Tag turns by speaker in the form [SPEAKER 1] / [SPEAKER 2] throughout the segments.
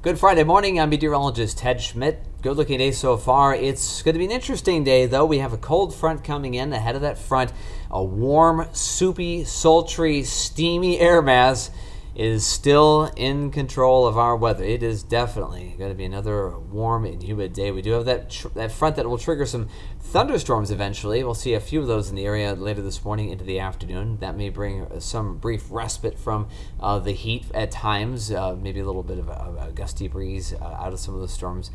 [SPEAKER 1] Good Friday morning. I'm Meteorologist Ted Schmidt. Good looking day so far. It's going to be an interesting day, though. We have a cold front coming in. Ahead of that front, a warm, soupy, sultry, steamy air mass is still in control of our weather. It is definitely going to be another warm and humid day. We do have that front that will trigger some thunderstorms eventually. We'll see a few of those in the area later this morning into the afternoon. That may bring some brief respite from the heat at times, maybe a little bit of a gusty breeze out of some of the storms,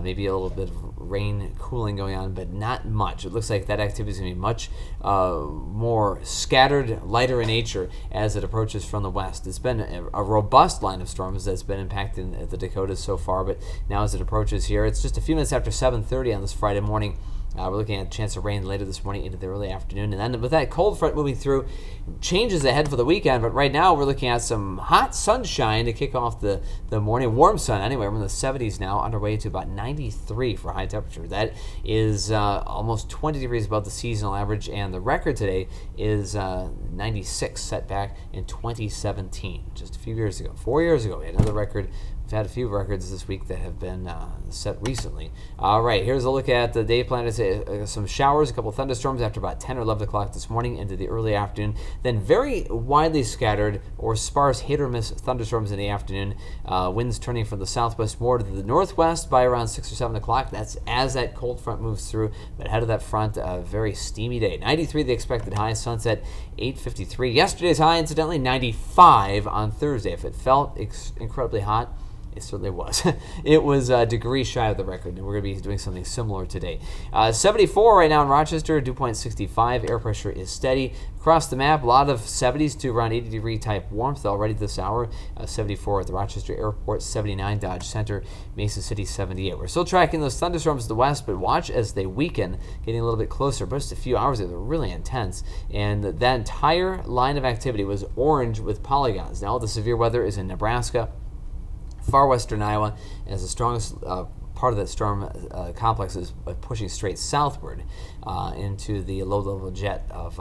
[SPEAKER 1] maybe a little bit of rain cooling going on, but not much. It looks like that activity is going to be much more scattered, lighter in nature as it approaches from the west. It's been a robust line of storms that's been impacting the Dakotas so far, but now as it approaches here, it's just a few minutes after 7:30 on this Friday morning. We're looking at a chance of rain later this morning into the early afternoon. And then with that cold front moving through, changes ahead for the weekend. But right now we're looking at some hot sunshine to kick off the morning. Warm sun anyway. We're in the 70s now, on our way to about 93 for high temperature. That is almost 20 degrees above the seasonal average. And the record today is 96, set back in 2017, just a few years ago. 4 years ago, we had another record. We've had a few records this week that have been set recently. All right, here's a look at the day plan. Some showers, a couple thunderstorms after about 10 or 11 o'clock this morning into the early afternoon. Then very widely scattered or sparse hit or miss thunderstorms in the afternoon. Winds turning from the southwest more to the northwest by around 6 or 7 o'clock. That's as that cold front moves through. But ahead of that front, a very steamy day. 93 the expected high, sunset 8:53. Yesterday's high, incidentally, 95 on Thursday. If it felt incredibly hot, it certainly was. It was a degree shy of the record, and we're going to be doing something similar today. 74 right now in Rochester, dew point 65. Air pressure is steady. Across the map, a lot of 70s to around 80 degree type warmth already this hour. 74 at the Rochester Airport, 79 Dodge Center, Mason City 78. We're still tracking those thunderstorms to the west, but watch as they weaken, getting a little bit closer. But just a few hours ago, they're really intense. And that entire line of activity was orange with polygons. Now the severe weather is in Nebraska, far western Iowa, as the strongest part of that storm complex is pushing straight southward into the low-level jet of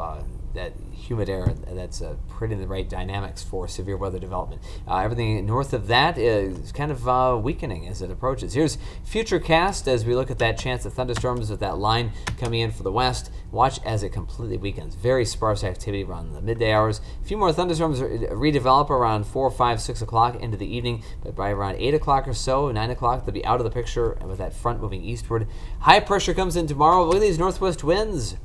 [SPEAKER 1] that humid air that's creating the right dynamics for severe weather development. Everything north of that is kind of weakening as it approaches. Here's Futurecast as we look at that chance of thunderstorms with that line coming in for the west. Watch as it completely weakens. Very sparse activity around the midday hours. A few more thunderstorms redevelop around 4, 5, 6 o'clock into the evening, but by around 8 o'clock or so, 9 o'clock, they'll be out of the picture and with that front moving eastward. High pressure comes in tomorrow. Look at these northwest winds.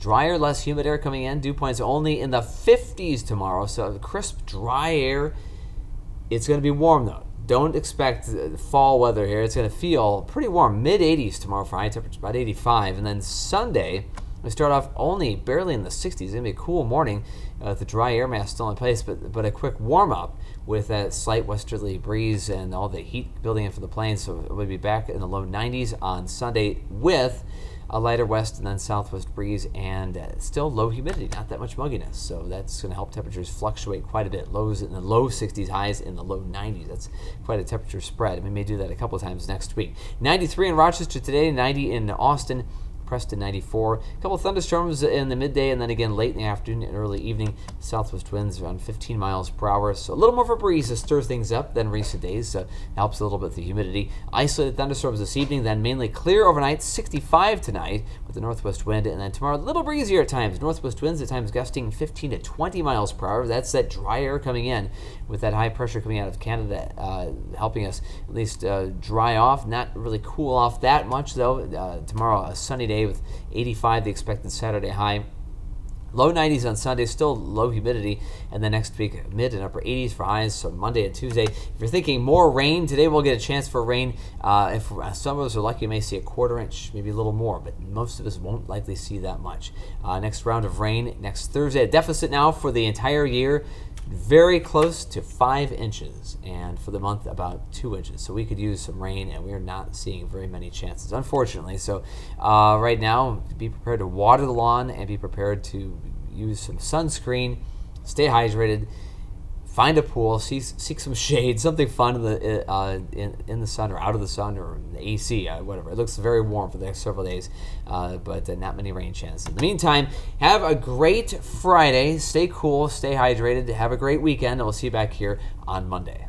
[SPEAKER 1] Drier, less humid air coming in. Dew points only in the 50s tomorrow. So crisp, dry air. It's going to be warm, though. Don't expect fall weather here. It's going to feel pretty warm. Mid-80s tomorrow for high temperature, about 85. And then Sunday, we start off only barely in the 60s. It's going to be a cool morning with the dry air mass still in place, but a quick warm-up with that slight westerly breeze and all the heat building in from the plains. So we'll be back in the low 90s on Sunday with a lighter west and then southwest breeze and still low humidity, not that much mugginess. So that's going to help temperatures fluctuate quite a bit. Lows in the low 60s, highs in the low 90s. That's quite a temperature spread. We may do that a couple of times next week. 93 in Rochester today, 90 in Austin, Preston 94. A couple of thunderstorms in the midday and then again late in the afternoon and early evening. Southwest winds around 15 miles per hour. So a little more of a breeze to stir things up than recent days. So it helps a little bit with the humidity. Isolated thunderstorms this evening, then mainly clear overnight. 65 tonight with the northwest wind. And then tomorrow a little breezier at times. Northwest winds at times gusting 15 to 20 miles per hour. That's that dry air coming in with that high pressure coming out of Canada, helping us at least dry off. Not really cool off that much though. Tomorrow a sunny day with 85 the expected Saturday high. Low 90s on Sunday, still low humidity, and then next week mid and upper 80s for highs. So Monday and Tuesday. If you're thinking more rain, today we'll get a chance for rain. If some of us are lucky, you may see a quarter inch, maybe a little more, but most of us won't likely see that much. Next round of rain next Thursday. A deficit now for the entire year, very close to 5 inches, and for the month about 2 inches. So we could use some rain, and we are not seeing very many chances, unfortunately. So right now, be prepared to water the lawn and be prepared to use some sunscreen, stay hydrated, find a pool, seek some shade, something fun in the sun or out of the sun or in the AC, whatever. It looks very warm for the next several days, but not many rain chances. In the meantime, have a great Friday. Stay cool, stay hydrated, have a great weekend, and we'll see you back here on Monday.